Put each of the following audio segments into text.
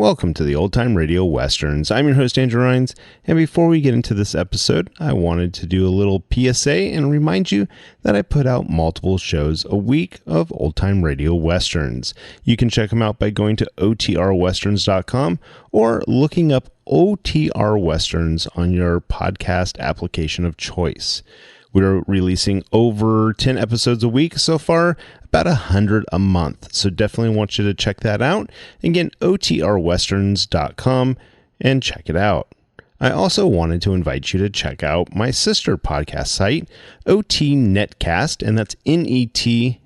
Welcome to the Old Time Radio Westerns. I'm your host, Andrew Rhines, and before we get into this episode, I wanted to do a little PSA and remind you that I put out multiple shows a week of Old Time Radio Westerns. You can check them out by going to otrwesterns.com or looking up OTR Westerns on your podcast application of choice. We're releasing over 10 episodes a week so far, about 100 a month. So definitely want you to check that out. Again, otrwesterns.com and check it out. I also wanted to invite you to check out my sister podcast site, OT Netcast, and that's Netcast.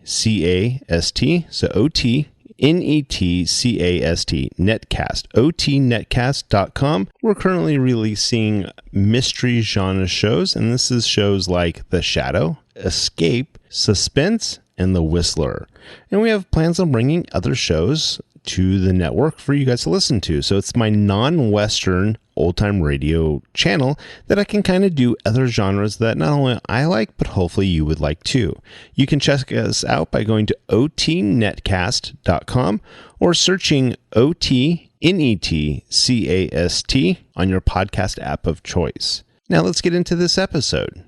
So OT Netcast, Netcast, otnetcast.com. We're currently releasing mystery genre shows, and this is shows like The Shadow, Escape, Suspense, and The Whistler. And we have plans on bringing other shows to the network for you guys to listen to. So it's my non-Western old-time radio channel that I can kind of do other genres that not only I like, but hopefully you would like too. You can check us out by going to otnetcast.com or searching OTNETCAST on your podcast app of choice. Now let's get into this episode.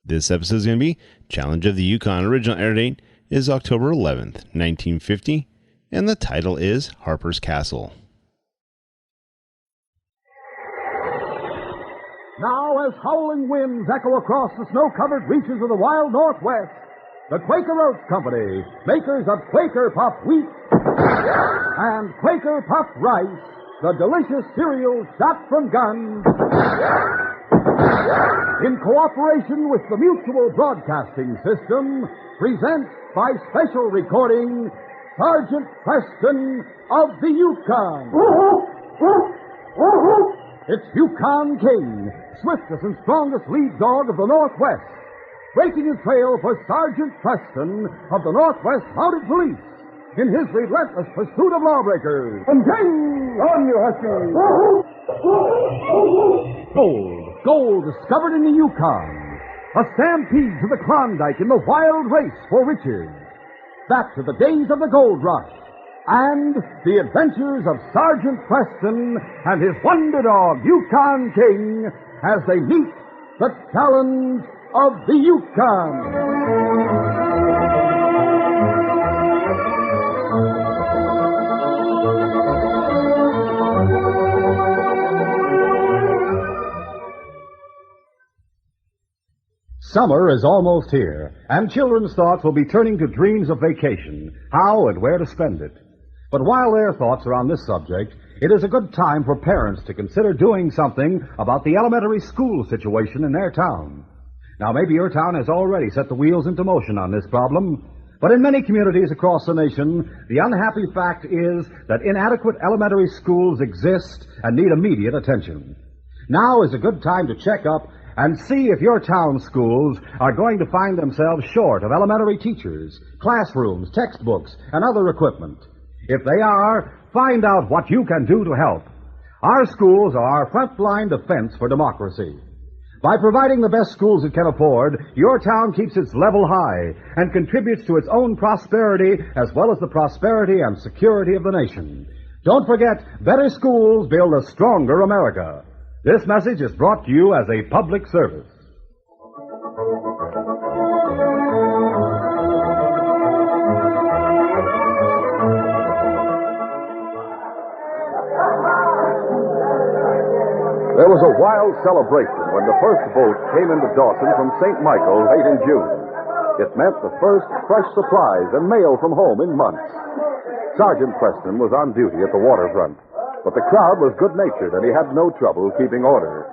This episode is going to be Challenge of the Yukon. Original air date is October 11th, 1950, and the title is Harper's Castle. Now, as howling winds echo across the snow-covered reaches of the wild Northwest, the Quaker Oats Company, makers of Quaker Puff Wheat and Quaker Puff Rice, the delicious cereal shot from guns, in cooperation with the Mutual Broadcasting System, presents by special recording Sergeant Preston of the Yukon. It's Yukon King, swiftest and strongest lead dog of the Northwest, breaking his trail for Sergeant Preston of the Northwest Mounted Police in his relentless pursuit of lawbreakers. And ding! On you, Husky! Gold discovered in the Yukon. A stampede to the Klondike in the wild race for riches. Back to the days of the gold rush. And the adventures of Sergeant Preston and his wonder dog, Yukon King, as they meet the challenge of the Yukon. Summer is almost here, and children's thoughts will be turning to dreams of vacation, how and where to spend it. But while their thoughts are on this subject, it is a good time for parents to consider doing something about the elementary school situation in their town. Now, maybe your town has already set the wheels into motion on this problem, but in many communities across the nation, the unhappy fact is that inadequate elementary schools exist and need immediate attention. Now is a good time to check up and see if your town schools are going to find themselves short of elementary teachers, classrooms, textbooks, and other equipment. If they are, find out what you can do to help. Our schools are our front-line defense for democracy. By providing the best schools it can afford, your town keeps its level high and contributes to its own prosperity as well as the prosperity and security of the nation. Don't forget, better schools build a stronger America. This message is brought to you as a public service. There was a wild celebration when the first boat came into Dawson from St. Michael late in June. It meant the first fresh supplies and mail from home in months. Sergeant Preston was on duty at the waterfront, but the crowd was good-natured and he had no trouble keeping order.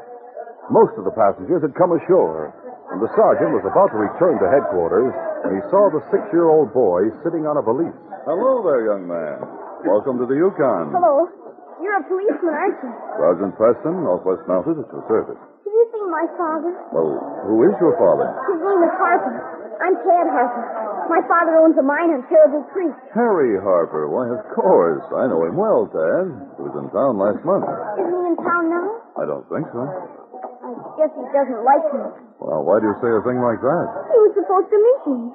Most of the passengers had come ashore, and the sergeant was about to return to headquarters when he saw the 6-year-old boy sitting on a valise. Hello there, young man. Welcome to the Yukon. Hello. You're a policeman, aren't you? Sergeant Preston, Northwest Mounted, at your service. Have you seen my father? Well, who is your father? His name is Harper. I'm Tad Harper. My father owns a mine on Terrible Creek. Harry Harper. Why, of course. I know him well, Tad. He was in town last month. Isn't he in town now? I don't think so. I guess he doesn't like me. Well, why do you say a thing like that? He was supposed to meet me.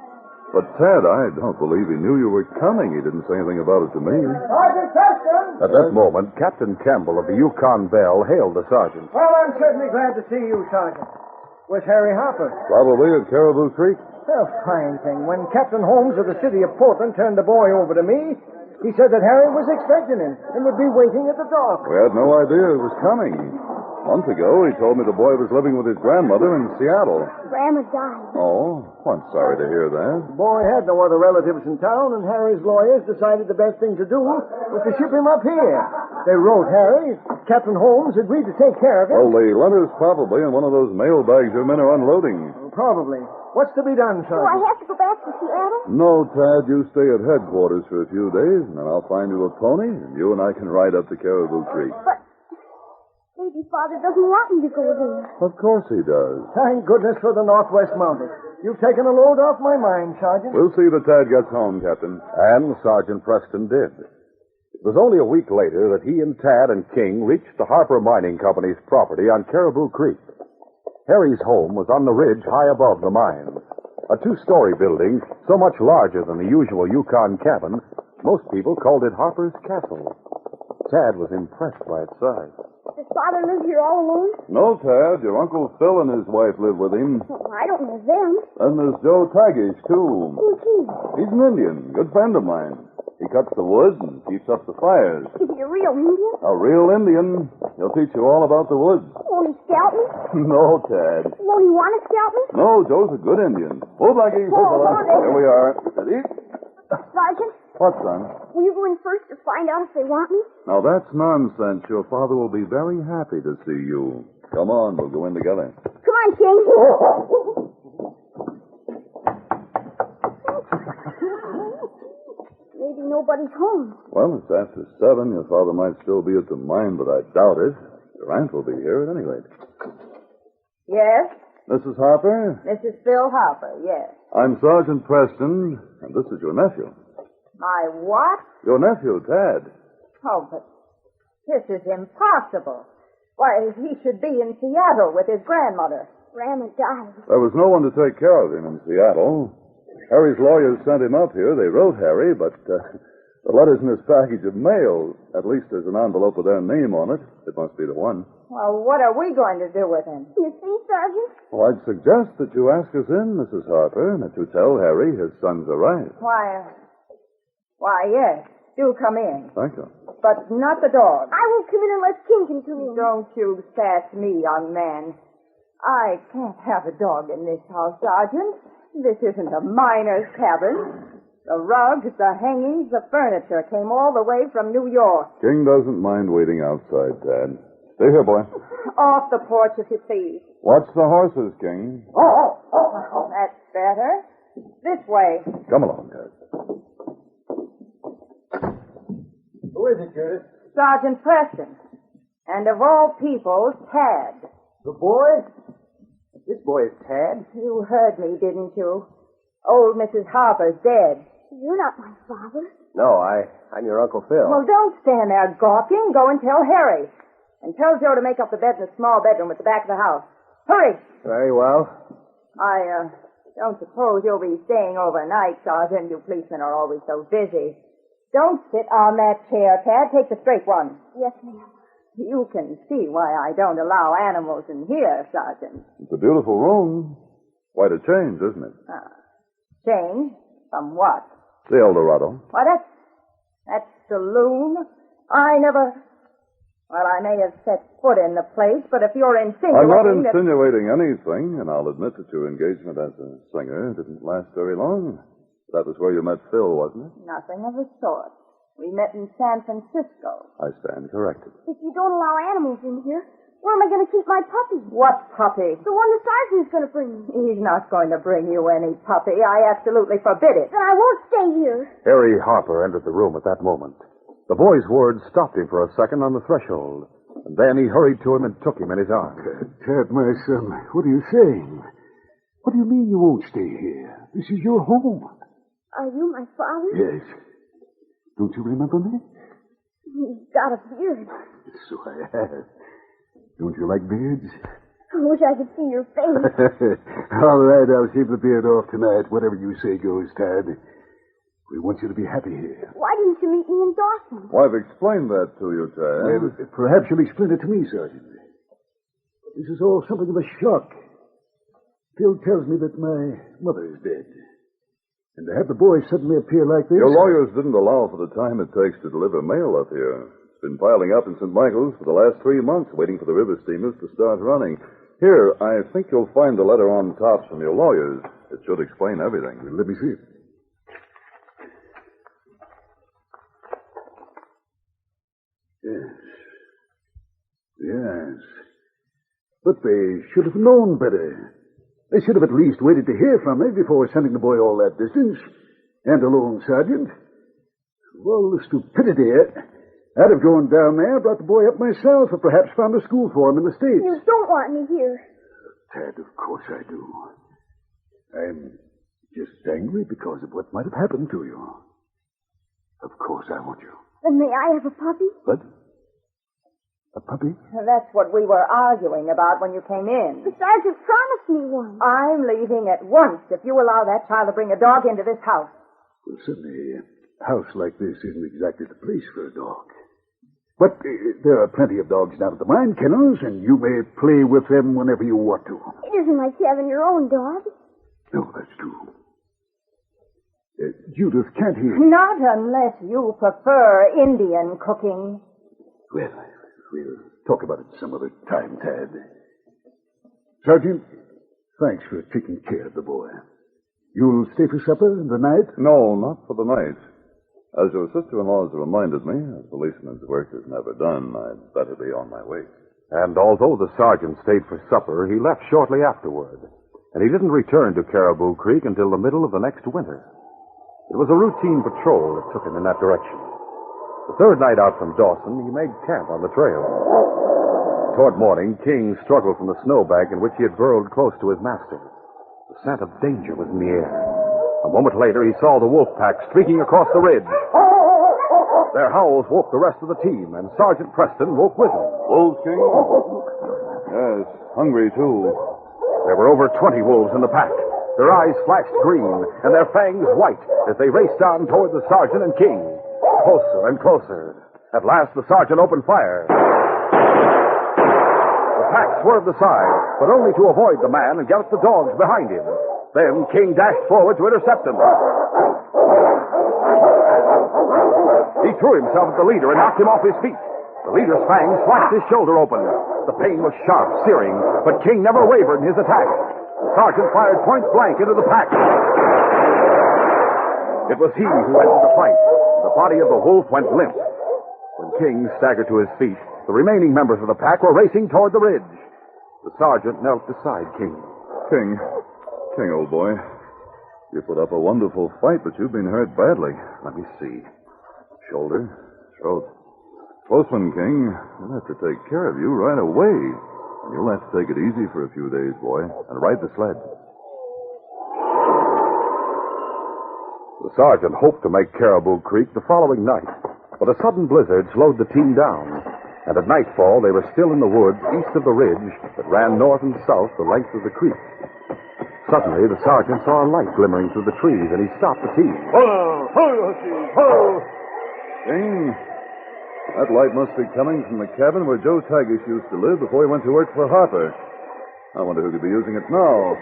But, Ted, I don't believe he knew you were coming. He didn't say anything about it to me. Sergeant Preston! At that moment, Captain Campbell of the Yukon Belle hailed the sergeant. Well, I'm certainly glad to see you, Sergeant. Where's Harry Harper? Probably at Caribou Creek. A fine thing. When Captain Holmes of the city of Portland turned the boy over to me, he said that Harry was expecting him and would be waiting at the dock. We had no idea he was coming. A month ago, he told me the boy was living with his grandmother in Seattle. Grandma died. Oh, I'm sorry to hear that. The boy had no other relatives in town, and Harry's lawyers decided the best thing to do was to ship him up here. They wrote Harry. Captain Holmes agreed to take care of him. Well, the letter's probably in one of those mail bags your men are unloading. Probably. What's to be done, Do I Sergeant? have to go back to Seattle? No, Tad, you stay at headquarters for a few days, and then I'll find you a pony, and you and I can ride up to Caribou Creek. But maybe Father doesn't want me to go there. Of course he does. Thank goodness for the Northwest Mounted. You've taken a load off my mind, Sergeant. We'll see that Tad gets home, Captain. And Sergeant Preston did. It was only a week later that he and Tad and King reached the Harper Mining Company's property on Caribou Creek. Harry's home was on the ridge high above the mine. A two-story building, so much larger than the usual Yukon cabin, most people called it Harper's Castle. Tad was impressed by its size. Does Father live here all alone? No, Tad. Your Uncle Phil and his wife live with him. Oh, I don't know them. And there's Joe Tagish, too. Who's he? He's an Indian, good friend of mine. He cuts the wood and keeps up the fires. Is he a real Indian? A real Indian. He'll teach you all about the woods. Won't he scout me? No, Tad. Won't he want to scout me? No, Joe's a good Indian. Oh, Blackie. Oh, fella. Father. Here we are. Ready? Sergeant, What, son? will you go in first to find out if they want me? Now, that's nonsense. Your father will be very happy to see you. Come on, we'll go in together. Come on, King. Maybe nobody's home. Well, it's after 7. Your father might still be at the mine, but I doubt it. Your aunt will be here at any rate. Yes, Mrs. Harper, this is Phil Harper, yes. I'm Sergeant Preston, and this is your nephew. My what? Your nephew, Tad. Oh, but this is impossible. Why, he should be in Seattle with his grandmother. Grandma died. There was no one to take care of him in Seattle. Harry's lawyers sent him up here. They wrote Harry, but the letter's in his package of mail. At least there's an envelope with their name on it. It must be the one. Well, what are we going to do with him? You see, Sergeant? Well, I'd suggest that you ask us in, Mrs. Harper, and that you tell Harry his son's arrived. Why, yes. Do come in. Thank you. But not the dog. I won't come in unless King can come in. Don't you sass me, young man. I can't have a dog in this house, Sergeant. This isn't a miner's cabin. The rugs, the hangings, the furniture came all the way from New York. King doesn't mind waiting outside, Dad. Stay here, boy. Off the porch, if you please. Watch the horses, King. That's better. This way. Come along, Dad. Who is it, Judith? Sergeant Preston. And of all people, Tad. The boy? This boy is Tad. You heard me, didn't you? Old Mrs. Harper's dead. You're not my father. No, I'm your Uncle Phil. Well, don't stand there gawking. Go and tell Harry. And tell Joe to make up the bed in the small bedroom at the back of the house. Hurry! Very well. I don't suppose you'll be staying overnight, Sergeant. You policemen are always so busy. Don't sit on that chair, Tad. Take the straight one. Yes, ma'am. You can see why I don't allow animals in here, Sergeant. It's a beautiful room. Quite a change, isn't it? Change? From what? The Eldorado. Why, that saloon? Well, I may have set foot in the place, but if you're insinuating I'm not that... insinuating anything, and I'll admit that your engagement as a singer didn't last very long. That was where you met Phil, wasn't it? Nothing of the sort. We met in San Francisco. I stand corrected. If you don't allow animals in here, where am I going to keep my puppy? What puppy? The one the sergeant's going to bring me. He's not going to bring you any puppy. I absolutely forbid it. Then I won't stay here. Harry Harper entered the room at that moment. The boy's words stopped him for a second on the threshold. And then he hurried to him and took him in his arms. Ted, my son, what are you saying? What do you mean you won't stay here? This is your home. Are you my father? Yes. Don't you remember me? He's got a beard. So I have. Don't you like beards? I wish I could see your face. All right, I'll shave the beard off tonight. Whatever you say goes, Tad. We want you to be happy here. Why didn't you meet me in Dawson? Well, I've explained that to you, Tad. Perhaps you'll explain it to me, Sergeant. This is all something of a shock. Phil tells me that my mother is dead. And to have the boy suddenly appear like this... Your lawyers didn't allow for the time it takes to deliver mail up here. It's been piling up in St. Michael's for the last 3 months, waiting for the river steamers to start running. Here, I think you'll find the letter on top from your lawyers. It should explain everything. Let me see it. Yes. But they should have known better. They should have at least waited to hear from me before sending the boy all that distance. And alone, Sergeant. Well, the stupidity. I'd have gone down there, brought the boy up myself, or perhaps found a school for him in the States. You don't want me here. Tad, of course I do. I'm just angry because of what might have happened to you. Of course I want you. Then may I have a puppy? What? A puppy? That's what we were arguing about when you came in. The sergeant promised me one. I'm leaving at once if you allow that child to bring a dog into this house. Well, certainly, a house like this isn't exactly the place for a dog. But there are plenty of dogs down at the mine kennels, and you may play with them whenever you want to. It isn't like having your own dog. No, that's true. Judith can't hear. Not unless you prefer Indian cooking. Well, we'll talk about it some other time, Tad. Sergeant, thanks for taking care of the boy. You'll stay for supper in the night? No, not for the night. As your sister-in-law has reminded me, a policeman's work is never done, I'd better be on my way. And although the sergeant stayed for supper, he left shortly afterward. And he didn't return to Caribou Creek until the middle of the next winter. It was a routine patrol that took him in that direction. The third night out from Dawson, he made camp on the trail. Toward morning, King struggled from the snowbank in which he had burrowed close to his master. The scent of danger was in the air. A moment later, he saw the wolf pack streaking across the ridge. Their howls woke the rest of the team, and Sergeant Preston woke with them. Wolves, King? Yes, hungry, too. There were over 20 wolves in the pack. Their eyes flashed green, and their fangs white as they raced down toward the sergeant and King. Closer and closer. At last, the sergeant opened fire. The pack swerved aside, but only to avoid the man and gallop the dogs behind him. Then King dashed forward to intercept them. He threw himself at the leader and knocked him off his feet. The leader's fangs slashed his shoulder open. The pain was sharp, searing, but King never wavered in his attack. The sergeant fired point blank into the pack. It was he who ended the fight. The body of the wolf went limp. When King staggered to his feet, the remaining members of the pack were racing toward the ridge. The sergeant knelt beside King. King, old boy, you put up a wonderful fight, but you've been hurt badly. Let me see. Shoulder, throat. Close one, King. We'll have to take care of you right away. And you'll have to take it easy for a few days, boy, and ride the sled. The sergeant hoped to make Caribou Creek the following night, but a sudden blizzard slowed the team down, and at nightfall they were still in the woods east of the ridge that ran north and south the length of the creek. Suddenly, the sergeant saw a light glimmering through the trees, and he stopped the team. King, that light must be coming from the cabin where Joe Tagish used to live before he went to work for Harper. I wonder who could be using it now.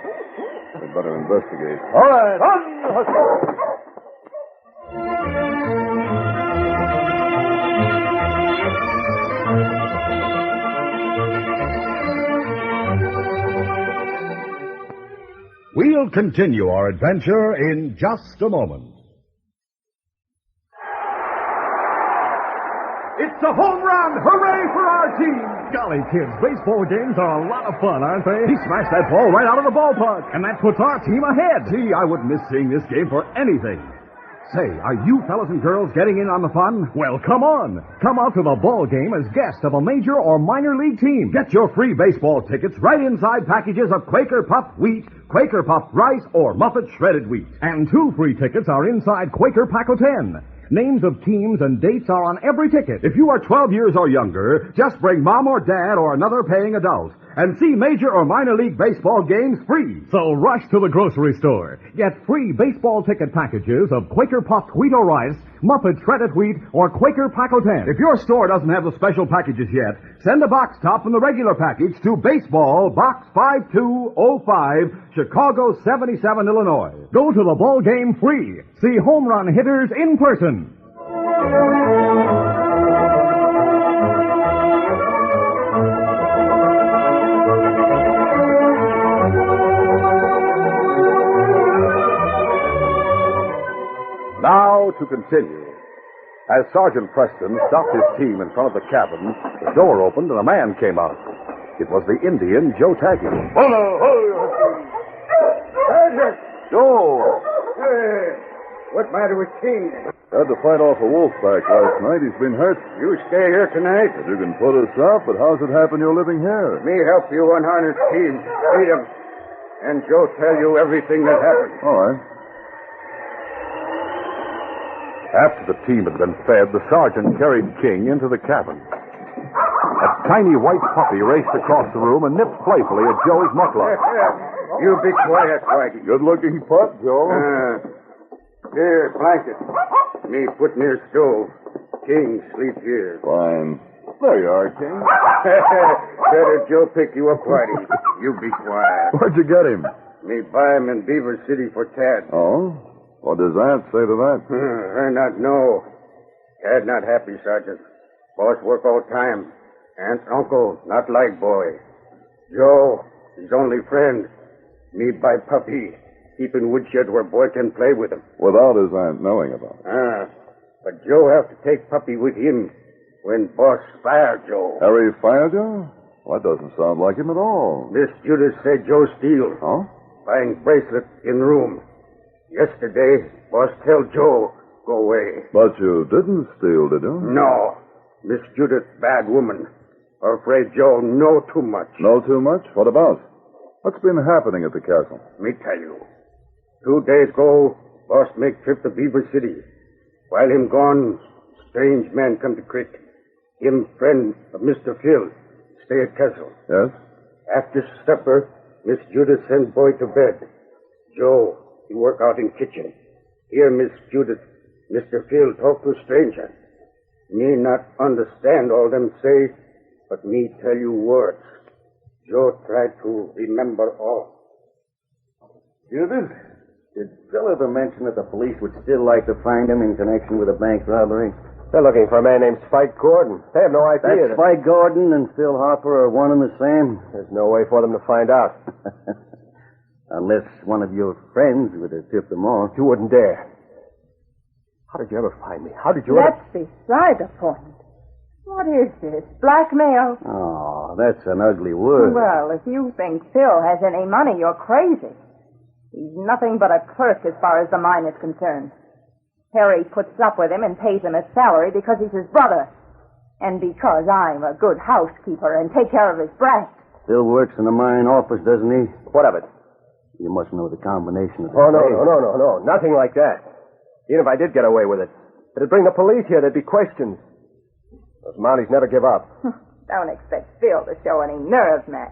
We'd better investigate. All right, on! We'll continue our adventure in just a moment. It's a home run! Hooray for our team! Golly, kids, baseball games are a lot of fun, aren't they? He smashed that ball right out of the ballpark, and that puts our team ahead. Gee, I wouldn't miss seeing this game for anything. Say, are you fellas and girls getting in on the fun? Well, come on. Come out to the ball game as guests of a major or minor league team. Get your free baseball tickets right inside packages of Quaker Puffed Wheat, Quaker Puffed Rice, or Muffet Shredded Wheat. And 2 free tickets are inside Quaker Pack-O-10. Names of teams and dates are on every ticket. If you are 12 years or younger, just bring Mom or Dad or another paying adult. and see major or minor league baseball games free. So rush to the grocery store. Get free baseball ticket packages of Quaker Puffed Wheat or Rice, Muffet Shredded Wheat, or Quaker Pack-O-Ten. If your store doesn't have the special packages yet, send a box top from the regular package to Baseball, Box 5205, Chicago 77, Illinois. Go to the ball game free. See home run hitters in person. Now to continue. As Sergeant Preston stopped his team in front of the cabin, the door opened and a man came out. It was the Indian, Joe Taggy. Sergeant! Joe! Hey, what matter with King? Had to fight off a wolf pack last night. He's been hurt. You stay here tonight. You can put us up, but how's it happen you're living here? Me help you unharness King. Feed him. And Joe tell you everything that happened. All right. After the team had been fed, the sergeant carried King into the cabin. A tiny white puppy raced across the room and nipped playfully at Joe's muckluck. You be quiet, Whitey. Good-looking pup, Joe. Here, blanket. Me put near stove. King sleep here. Fine. There you are, King. Better Joe pick you up, Whitey. You be quiet. Where'd you get him? Me buy him in Beaver City for Tad. Oh? What does Aunt say to that? I not know. Tad not happy, Sergeant. Boss work all time. Aunt, uncle, not like boy. Joe, his only friend. Me buy puppy. Keep in woodshed where boy can play with him. Without his aunt knowing about it. But Joe have to take puppy with him when boss fire Joe. Harry fired you? Well, that doesn't sound like him at all. Miss Judith said Joe steal. Huh? Buying bracelet in room. Yesterday, boss tell Joe go away. But you didn't steal, did you? No. Miss Judith, bad woman. Afraid Joe know too much. Know too much? What about? What's been happening at the castle? Me tell you. 2 days ago, boss make trip to Beaver City. While him gone, strange man come to creek. Him friend of Mr. Phil. Stay at castle. Yes? After supper, Miss Judith send boy to bed. Joe, he work out in kitchen. Here, Miss Judith, Mr. Phil talk to stranger. Me not understand all them say, but me tell you words. Joe try to remember all. Judith, did Phil ever mention that the police would still like to find him in connection with a bank robbery? They're looking for a man named Spike Gordon. They have no idea. That Spike Gordon and Phil Harper are one and the same? There's no way for them to find out. Unless one of your friends would have tipped them off. You wouldn't dare. How did you ever find me? How did you That's beside the point. What is this? Blackmail? Oh, that's an ugly word. Well, if you think Phil has any money, you're crazy. He's nothing but a clerk as far as the mine is concerned. Harry puts up with him and pays him his salary because he's his brother. And because I'm a good housekeeper and take care of his brat. Phil works in the mine office, doesn't he? What of it? You must know the combination of the No. Nothing like that. Even if I did get away with it, it'd bring the police here. There'd be questions. Those Mounties never give up. Don't expect Phil to show any nerve, Matt.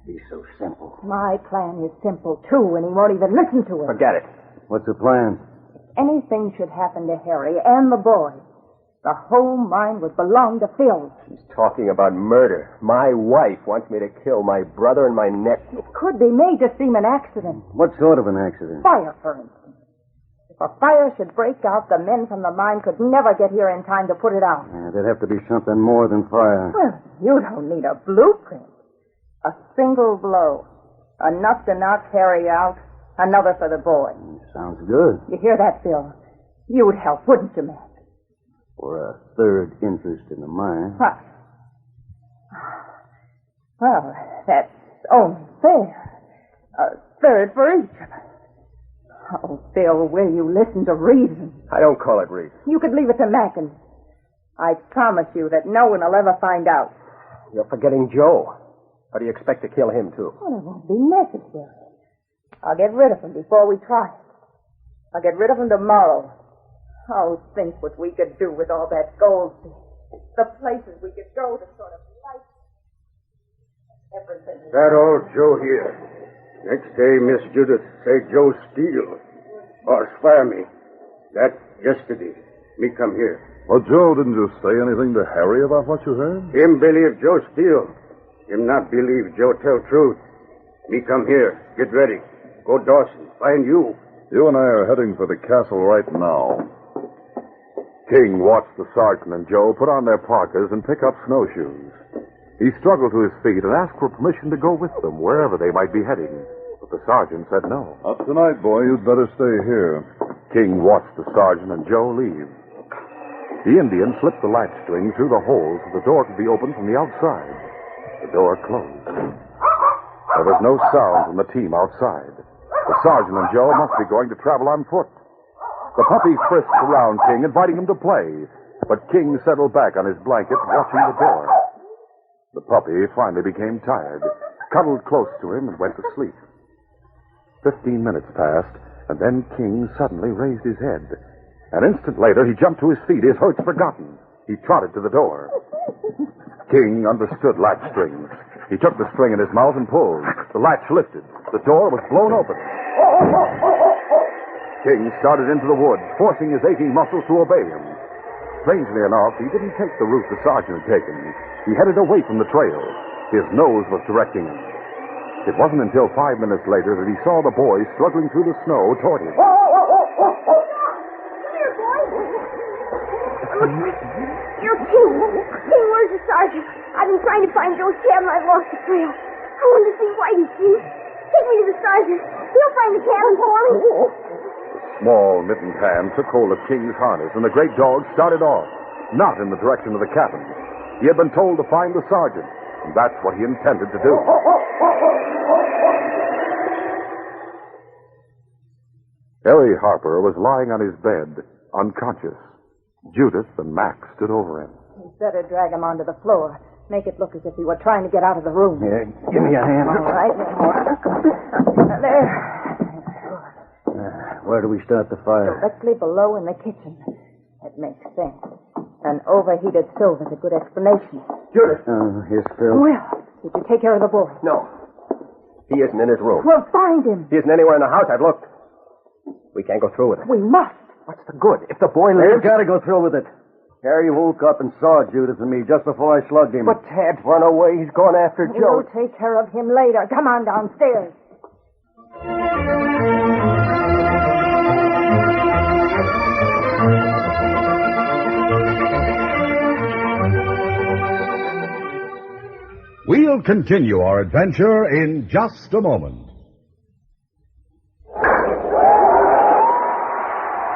Be so simple. My plan is simple, too, and he won't even listen to it. Forget it. What's the plan? Anything should happen to Harry and the boy, the whole mine would belong to Phil. She's talking about murder. My wife wants me to kill my brother and my nephew. It could be made to seem an accident. What sort of an accident? Fire, for instance. If a fire should break out, the men from the mine could never get here in time to put it out. There'd have to be something more than fire. Well, you don't need a blueprint. A single blow. Enough to knock Harry out. Another for the boy. Sounds good. You hear that, Phil? You'd help, wouldn't you, Matt? For a third interest in the mine. What? Well, that's only fair. A third for each of us. Oh, Phil, will you listen to reason? I don't call it reason. You could leave it to Mac, and I promise you that no one will ever find out. You're forgetting Joe. How do you expect to kill him, too? Well, it won't be necessary. I'll get rid of him before we try it. I'll get rid of him tomorrow. Oh, think what we could do with all that gold. The places we could go to sort of light. That old Joe here. Next day, Miss Judith say Joe steal or spare me. That yesterday. Me come here. Well, Joe, didn't you say anything to Harry about what you heard? Him believe Joe steal. Him not believe Joe tell truth. Me come here. Get ready. Go Dawson. Find you. You and I are heading for the castle right now. King watched the sergeant and Joe put on their parkas and pick up snowshoes. He struggled to his feet and asked for permission to go with them wherever they might be heading. But the sergeant said no. Not tonight, boy. You'd better stay here. King watched the sergeant and Joe leave. The Indian slipped the latch string through the hole so the door could be opened from the outside. The door closed. There was no sound from the team outside. The sergeant and Joe must be going to travel on foot. The puppy frisked around King, inviting him to play. But King settled back on his blanket, watching the door. The puppy finally became tired, cuddled close to him, and went to sleep. 15 minutes passed, and then King suddenly raised his head. An instant later, he jumped to his feet, his hurts forgotten. He trotted to the door. King understood latch strings. He took the string in his mouth and pulled. The latch lifted. The door was blown open. King started into the woods, forcing his aching muscles to obey him. Strangely enough, he didn't take the route the sergeant had taken. He headed away from the trail. His nose was directing him. It wasn't until 5 minutes later that he saw the boy struggling through the snow toward him. You King. King, where's the sergeant? I've been trying to find Joe's cabin. I've lost the trail. I want to see Whitey, King. Take me to the sergeant. He'll find the cabin for me. The small, mittened hand took hold of King's harness, and the great dog started off, not in the direction of the cabin. He had been told to find the sergeant, and that's what he intended to do. Harry Harper was lying on his bed, unconscious. Judith and Max stood over him. You'd better drag him onto the floor. Make it look as if he were trying to get out of the room. Yeah, give me a hand. All right, there. Where do we start the fire? Directly below in the kitchen. That makes sense. An overheated stove is a good explanation. Judith. Here's Phil. Well, did you take care of the boy? No. He isn't in his room. Well, find him. He isn't anywhere in the house. I've looked. We can't go through with it. We must. What's the good? If the boy We've lives... got to go through with it. Harry woke up and saw Judith and me just before I slugged him. But Tad's run away. He's gone after Joe. We'll take care of him later. Come on downstairs. We'll continue our adventure in just a moment.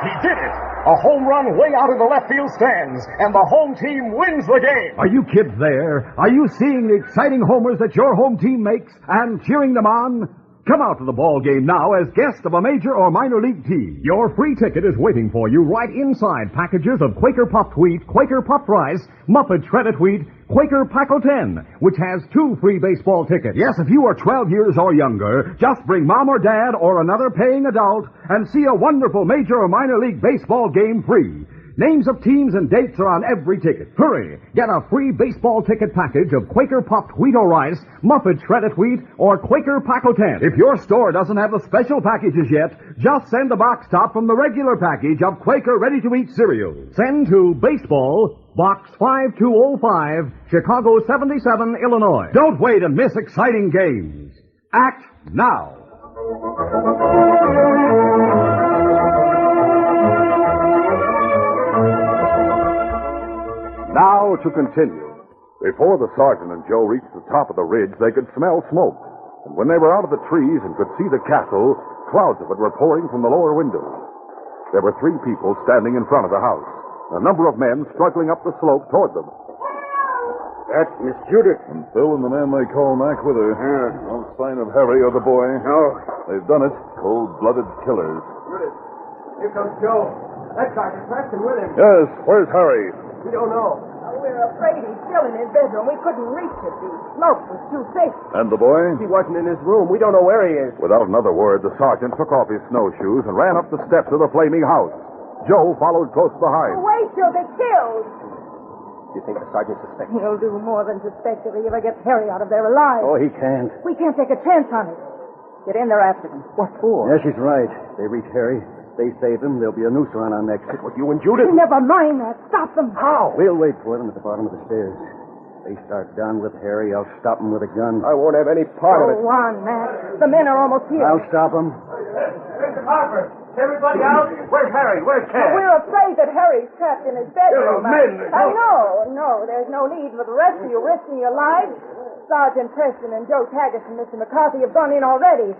He did it! A home run way out of the left field stands, and the home team wins the game. Are you kids there? Are you seeing the exciting homers that your home team makes and cheering them on? Come out to the ball game now as guest of a major or minor league team. Your free ticket is waiting for you right inside packages of Quaker Puffed Wheat, Quaker Puffed Rice, Muffet Shredded Wheat, Quaker Paco 10, which has 2 free baseball tickets. Yes, if you are 12 years or younger, just bring mom or dad or another paying adult and see a wonderful major or minor league baseball game free. Names of teams and dates are on every ticket. Hurry! Get a free baseball ticket package of Quaker Puffed Wheat or Rice, Muffet Shredded Wheat, or Quaker Paco 10. If your store doesn't have the special packages yet, just send a box top from the regular package of Quaker Ready-to-Eat cereal. Send to Baseball, Box 5205, Chicago 77, Illinois. Don't wait and miss exciting games. Act now. Now to continue. Before the sergeant and Joe reached the top of the ridge, they could smell smoke. And when they were out of the trees and could see the castle, clouds of it were pouring from the lower windows. There were 3 people standing in front of the house, and a number of men struggling up the slope toward them. That's Miss Judith. And Phil and the man they call Mac with her. Yeah. No sign of Harry or the boy. No. They've done it. Cold-blooded killers. Judith, here comes Joe. That's Sergeant Preston with him. Yes, where's Harry? We don't know. We're afraid he's still in his bedroom. We couldn't reach it. The smoke was too thick. And the boy? He wasn't in his room. We don't know where he is. Without another word, the sergeant took off his snowshoes and ran up the steps of the flaming house. Joe followed close behind. Wait till they're killed. Do you think the sergeant suspects? He'll do more than suspect if he ever gets Harry out of there alive. Oh, he can't. We can't take a chance on it. Get in there after him. What for? Yeah, she's right. They reach Harry. They save him. There'll be a noose around our necks. With you and Judith? Never mind that. Stop them. How? We'll wait for them at the bottom of the stairs. They start down with Harry. I'll stop them with a gun. I won't have any part of it. Go on, Matt. The men are almost here. I'll stop them. Mr. Harper, everybody out? Where's Harry? Where's Ted? We're afraid that Harry's trapped in his bedroom. men. No. There's no need for the rest of you risking your lives. Sergeant Preston and Joe Taggart and Mr. McCarthy have gone in already.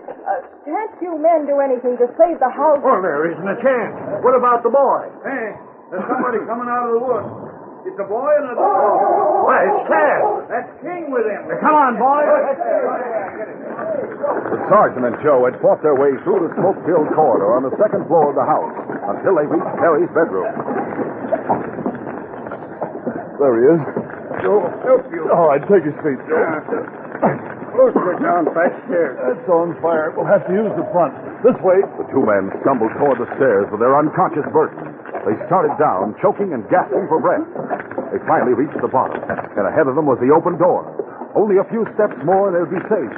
Can't you men do anything to save the house? Well, there isn't a chance. What about the boy? Hey, there's somebody coming out of the woods. It's a boy and a... Why, it's Ted. That's King with him. Come on, boy. The sergeant and Joe had fought their way through the smoke-filled corridor on the second floor of the house until they reached Harry's bedroom. There he is. Joe, help you. All right, take his feet, Joe. Closer down backstairs. It's on fire. We'll have to use the front. This way. The two men stumbled toward the stairs with their unconscious burden. They started down, choking and gasping for breath. They finally reached the bottom, and ahead of them was the open door. Only a few steps more and they'd be safe.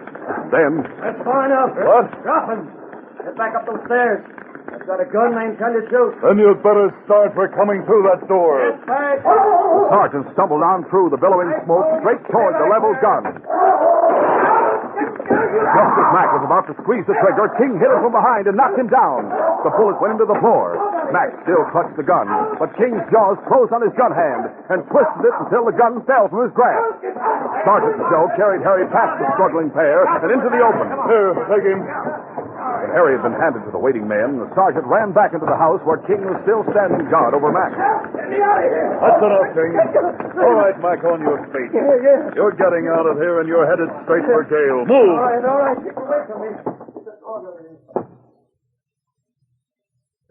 Then... That's far enough. What? Drop him. Get back up those stairs. I've got a gun and I intend to shoot. Then you'd better start for coming through that door. Get back. The sergeant stumbled down through the billowing smoke straight toward the leveled gun. Just as Mac was about to squeeze the trigger, King hit him from behind and knocked him down. The bullet went into the floor. Mac still clutched the gun, but King's jaws closed on his gun hand and twisted it until the gun fell from his grasp. Sergeant Joe carried Harry past the struggling pair and into the open. Here, take him. When Harry had been handed to the waiting men, the sergeant ran back into the house where King was still standing guard over Mac. That's enough, King. All right, Mac, on your feet. Yeah. You're getting out of here, and you're headed straight for jail. Move! All right. Keep away from me.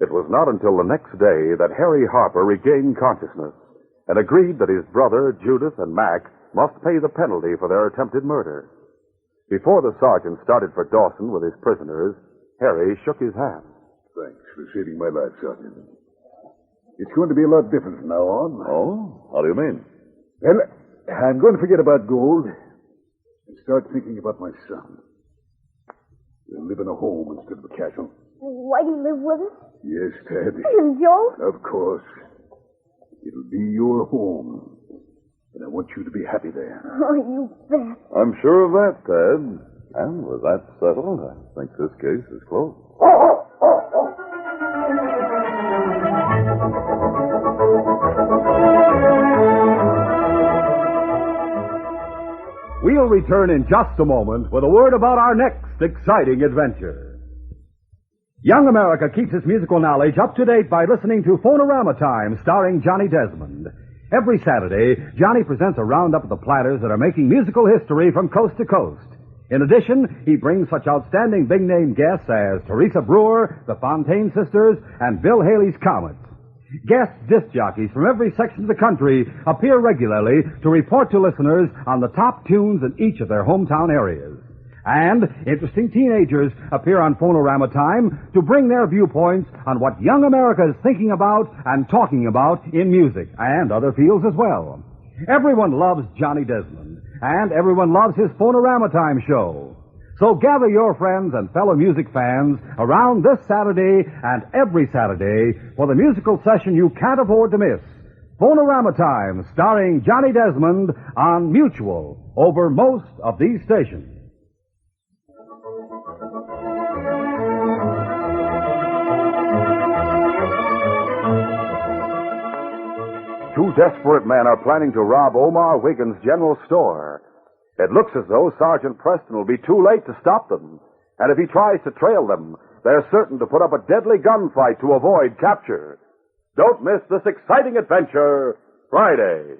It was not until the next day that Harry Harper regained consciousness and agreed that his brother, Judith, and Mac must pay the penalty for their attempted murder. Before the sergeant started for Dawson with his prisoners, Harry shook his hand. Thanks for saving my life, Sergeant. It's going to be a lot different from now on. Oh? How do you mean? Well, I'm going to forget about gold and start thinking about my son. We'll live in a home instead of a castle. Why do you live with us? Yes, Ted. And Joe? Of course. It'll be your home. And I want you to be happy there. Oh, you bet. I'm sure of that, Ted. And with that settled, I think this case is closed. We'll return in just a moment with a word about our next exciting adventure. Young America keeps its musical knowledge up to date by listening to Phonorama Time, starring Johnny Desmond. Every Saturday, Johnny presents a roundup of the platters that are making musical history from coast to coast. In addition, he brings such outstanding big-name guests as Teresa Brewer, the Fontaine Sisters, and Bill Haley's Comets. Guest disc jockeys from every section of the country appear regularly to report to listeners on the top tunes in each of their hometown areas. And interesting teenagers appear on Phonorama Time to bring their viewpoints on what young America is thinking about and talking about in music and other fields as well. Everyone loves Johnny Desmond, and everyone loves his Phonorama Time show. So gather your friends and fellow music fans around this Saturday and every Saturday for the musical session you can't afford to miss. Phonorama Time, starring Johnny Desmond on Mutual over most of these stations. Two desperate men are planning to rob Omar Wiggins' general store. It looks as though Sergeant Preston will be too late to stop them. And if he tries to trail them, they're certain to put up a deadly gunfight to avoid capture. Don't miss this exciting adventure, Friday.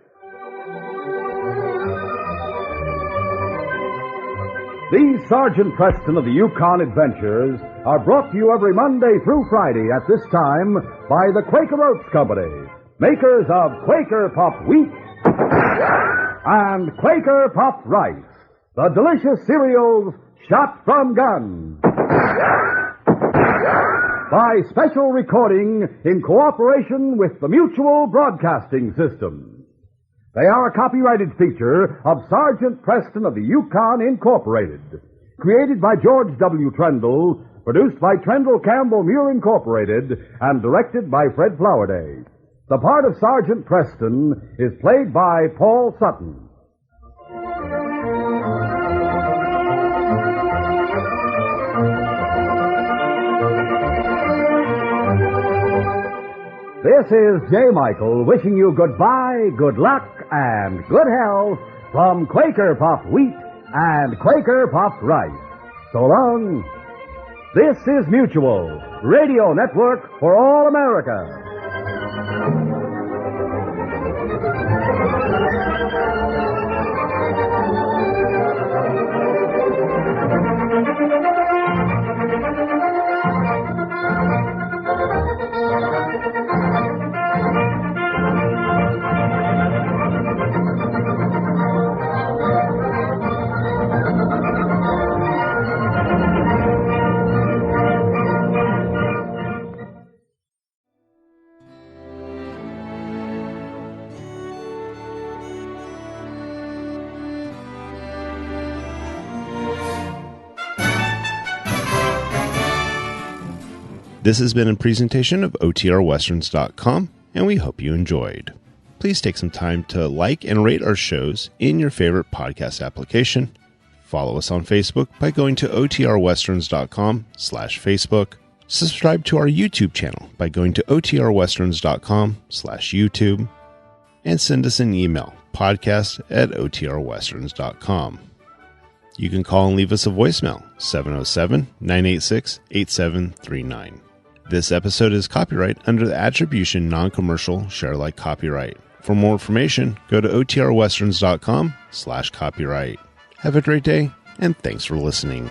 These Sergeant Preston of the Yukon Adventures are brought to you every Monday through Friday at this time by the Quaker Oats Company, makers of Quaker Puffed Wheat and Quaker Puffed Rice, the delicious cereals shot from guns. By special recording in cooperation with the Mutual Broadcasting System. They are a copyrighted feature of Sergeant Preston of the Yukon, Incorporated. Created by George W. Trendle, produced by Trendle Campbell Muir, Incorporated, and directed by Fred Flowerday. The part of Sergeant Preston is played by Paul Sutton. This is J. Michael wishing you goodbye, good luck, and good health from Quaker Puffed Wheat and Quaker Puffed Rice. So long. This is Mutual, Radio Network for all America. This has been a presentation of OTRWesterns.com, and we hope you enjoyed. Please take some time to like and rate our shows in your favorite podcast application. Follow us on Facebook by going to OTRWesterns.com/Facebook. Subscribe to our YouTube channel by going to OTRWesterns.com/YouTube. And send us an email, podcast@OTRWesterns.com. You can call and leave us a voicemail, 707-986-8739. This episode is copyright under the Attribution Non-Commercial Share-alike copyright. For more information, go to OTRWesterns.com/copyright. Have a great day, and thanks for listening.